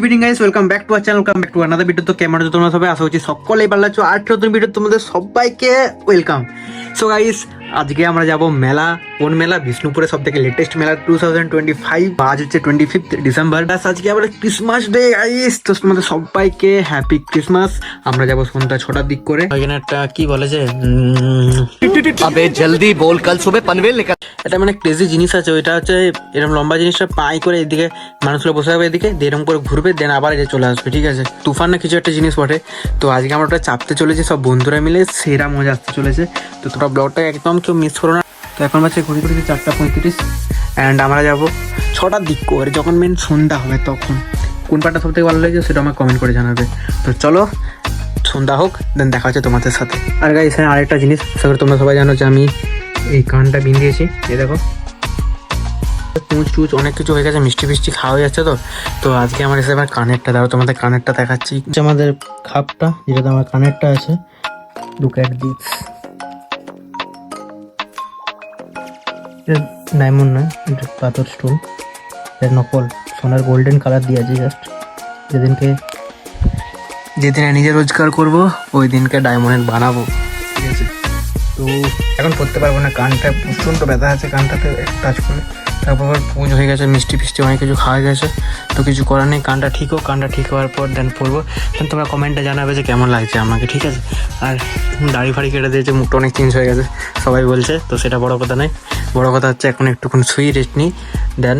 Evening guys, welcome back to our channel, welcome back to another video. তো কেমন আছো তোমরা সবাই? আশা করছি সকলেই ভালো আছো। আর নতুন ভিডিও তোমাদের সবাইকে ওয়েলকাম। সো গাইস, আজকে আমরা যাব মেলা। কোন মেলা? বিষ্ণুপুরে সব থেকে লেটেস্ট মেলা 2025। আজ হচ্ছে 25 ডিসেম্বর। আজকে আবার ক্রিসমাস ডে গাইস। তো তোমাদের সবাইকে হ্যাপি ক্রিসমাস। আমরা যাব সন্ধ্যা 6টার দিক করে। এখানে একটা কি বলে যে अबे जल्दी बोल, कल सुबह पनवेल निकल। এটা মানে ক্রেজি জিনিস আছে। ওইটা হচ্ছে এরকম লম্বা জিনিসটা পাই করে এদিকে মানুষগুলো বসে যাবে, এদিকে এরকম করে ঘুরবে, দেন আবার এটা চলে আসবে। ঠিক আছে, তুফান না কিছু একটা জিনিস বটে। তো আজকে আমরা ওটা চাপতে চলেছি সব বন্ধুরা মিলে, সেরা মজা আসতে চলেছে। তো তোমরা ব্লগটা একদম কেউ মিস করো না। তো এখন বাজছে ঘুরে ঘুরে 4:35 অ্যান্ড আমরা যাবো 6টার দিক করে, যখন মেন সন্ধ্যা হবে তখন। কোন পার্টটা সব থেকে ভালো লাগছে সেটা আমাকে কমেন্ট করে জানাবে। তো চলো সন্ধ্যা হোক, দেন দেখা হচ্ছে তোমাদের সাথে। আর গাইস, হ্যাঁ আরেকটা জিনিস, সেগুলো তোমরা সবাই জানো যে আমি এই কানটা বিন্দিয়েছি। এই দেখো পুঁচ টুচ অনেক কিছু হয়ে গেছে, মিষ্টি ফিষ্টি খাওয়া হয়ে যাচ্ছে। তো আজকে আমার এসে আমার কানেরটা দাঁড়ো, তোমাদের কানেরটা দেখাচ্ছি। আমাদের খাপটা যেটাতে আমার কানেরটা আছে, লুক অ্যাট দিস। ডায়মন্ড না, এটা পাথর স্টোন, এর নকল সোনার গোল্ডেন কালার দিয়ে আছে। জাস্ট যেদিনে নিজে রোজগার করব ওই দিনকে ডায়মন্ড বানাবো। ঠিক আছে, তো এখন করতে পারবো না, কানটা প্রচণ্ড ব্যথা আছে, কানটাতে টাচ করে। তারপর পুজো হয়ে গেছে, মিষ্টি ফিষ্টি অনেক কিছু খাওয়া গেছে। তো কিছু করার নেই, কানটা ঠিক হোক। কানটা ঠিক হওয়ার পর দেন পরবো। দেন তোমরা কমেন্টে জানাবে যে কেমন লাগছে আমাকে। ঠিক আছে, আর দাড়ি ফাড়ি কেটে দিয়েছে, মুখটা অনেক চেঞ্জ হয়ে গেছে সবাই বলছে। তো সেটা বড় কথা নয়, বড় কথা হচ্ছে এখন একটুক্ষণ শুই, রেস্ট নিই, দেন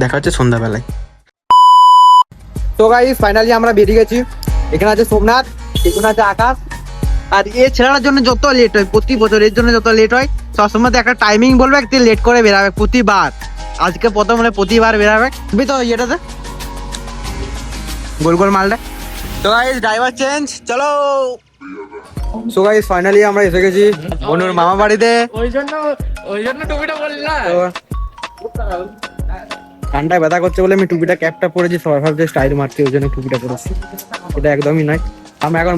দেখা হচ্ছে সন্ধ্যাবেলায়। তো গাইস, ফাইনালি আমরা বেরিয়ে গেছি। এখানে আছে সোমনাথ, এখানে আছে আকাশ। আর এই ছেলেটার জন্য যত লেট হয় প্রতি বছর, এর জন্য যত লেট হয়, সবসময় একটা টাইমিং বলবে, একদিন লেট করে বেরাবে প্রতিবার। আজকে প্রথম মানে প্রতিবার বেরাবে। তুমি তো ইয়েটাতে গোল গোল মালটা। তো গাইস, ড্রাইভার চেঞ্জ, চলো। সো গাইস, ফাইনালি আমরা এসে গেছি বনুর মামা বাড়িতে। ওই জন্য টুপিটা বললাম। কানটায় ব্যথা করছে বলে আমি টুপিটা ক্যাপটা পরেছি, সবাই ভাবছে স্টাইল মারছি, ওই জন্য টুপিটা পরেছি। এটা একদমই নয়। আমরা এখন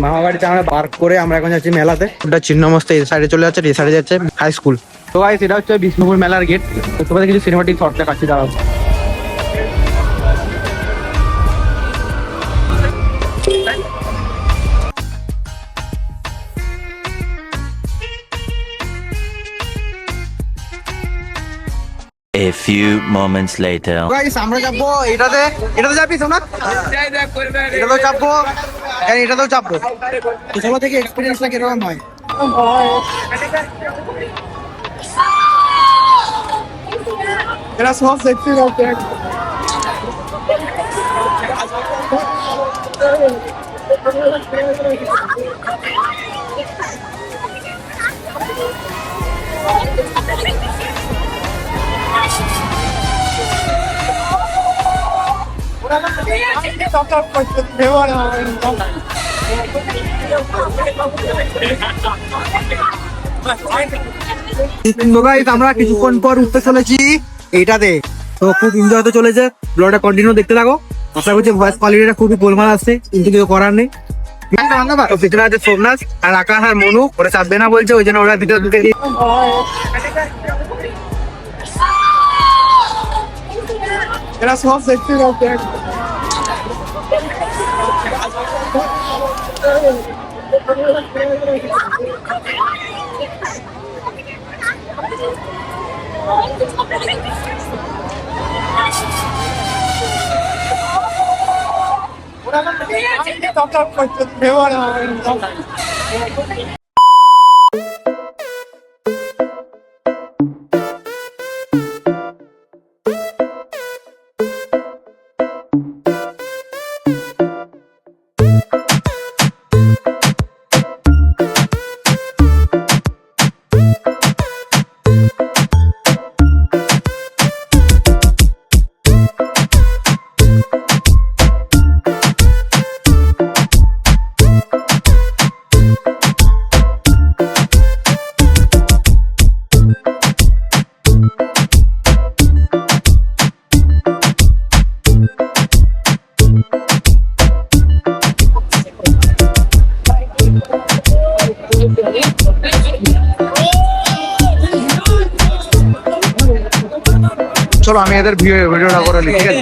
মামা বাড়িতে আমরা বার করে আমরা এখন যাচ্ছি মেলাতে। ওটা চিহ্নমস্ত এই সাইডে চলে যাচ্ছে, এই সাইডে যাচ্ছে হাই স্কুল। তো গাইস, এটা হচ্ছে বিষ্ণুপুর মেলার গেট। তো তোমাদের কিছু সিনেমাটিক শর্ট দেখাচ্ছি, দাঁড়াও। A few moments later. Guys, আমরা যাবো এটাতে যাবি সোনা, এটাতেও চাপবো, এটাতেও চাপবো। তো সবার থেকে এক্সপিরিয়েন্সটা কিরকম হয়? এরা সব দেখতে যাচ্ছে। আমরা কিছুক্ষণ পর উঠতে চলেছি এইটাতে। তো খুব এনজয় হতে চলেছে, ব্লগটা কন্টিনিউ দেখতে থাকো। আশা করছি ভয়েস কোয়ালিটিটা খুবই গোলমাল আসছে, কিন্তু কিছু করার নেই। তো পিছনে আছে সোমনাথ আর আকাশ আর মনু, ওরা চাপবে না বলছে, ওই জন্য ওরা ভিতরে ঢুকে দিয়ে। এরা সব দেখতে যাচ্ছে। চলো আমি এদের ভিডিওটা করে নিই, ঠিক আছে?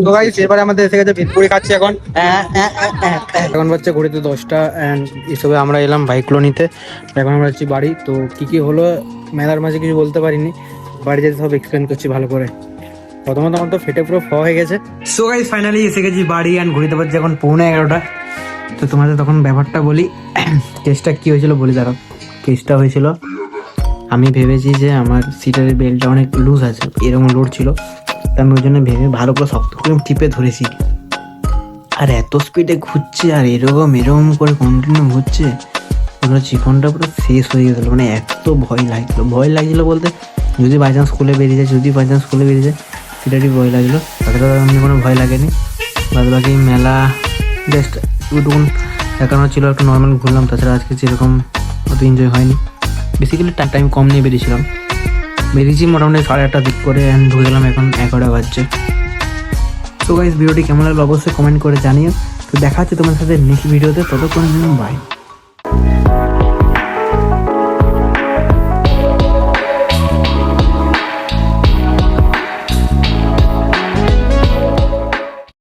তো গাইস এবারে আমাদের এসে গেছে ভেটপুরি খাচ্ছি এখন। এখন বাচ্চা ঘড়িতে 10টা অ্যান্ড এসবে আমরা এলাম বাইকগুলো নিতে। এখন আমরা যাচ্ছি বাড়ি। তো কি কি হলো মেলার মাঝে কিছু বলতে পারিনি, বাড়ি যেতে সব এক্সপ্লেন করছি ভালো করে। প্রথমত আমার তো ফেটে পুরো হয়ে গেছে। সো গাইস ফাইনালি এসে গেছি বাড়ি অ্যান্ড ঘড়িতে বাজছে এখন 11:15। তো তোমাদের তখন ব্যাপারটা বলি, কেসটা কি হয়েছিল বলি দাঁড়াও। কেসটা হয়েছিল আমি ভেবেছি যে আমার সিটারের বেল্টটা অনেক লুজ আছে, এরকম লোড ছিল, আমি ওই জন্য ভেবে ভালো করে শক্ত করে টিপে ধরেছি। আর এত স্পিডে ঘুরছে আর এরকম করে কন্টিনিউ ঘুরছে, পুরো চিকনটা পুরো শেষ হয়ে গেছিলো। মানে এত ভয় লাগছিলো বলতে যদি বাই চান্স খুলে বেরিয়ে যায়, সেটারই ভয় লাগছিলো। তাছাড়া এমনি কোনো ভয় লাগেনি। বাদ বাকি মেলা জাস্ট ওটুকুন দেখানো ছিল, একটু নর্মাল ঘুরলাম। তাছাড়া আজকে যেরকম অত এনজয় হয়নি। বেসিক্যালি টাইম কম নিয়ে বেরিয়েছি মোটামুটি 8:30 দিক করে, ঢুকে গেলাম এখন 11টা বাজছে। তো গাইস ভিডিওটি কেমন লাগলো অবশ্যই কমেন্ট করে জানিও। তো দেখা হচ্ছে তোমার সাথে নেক্সট ভিডিওতে, ততক্ষণ বাই।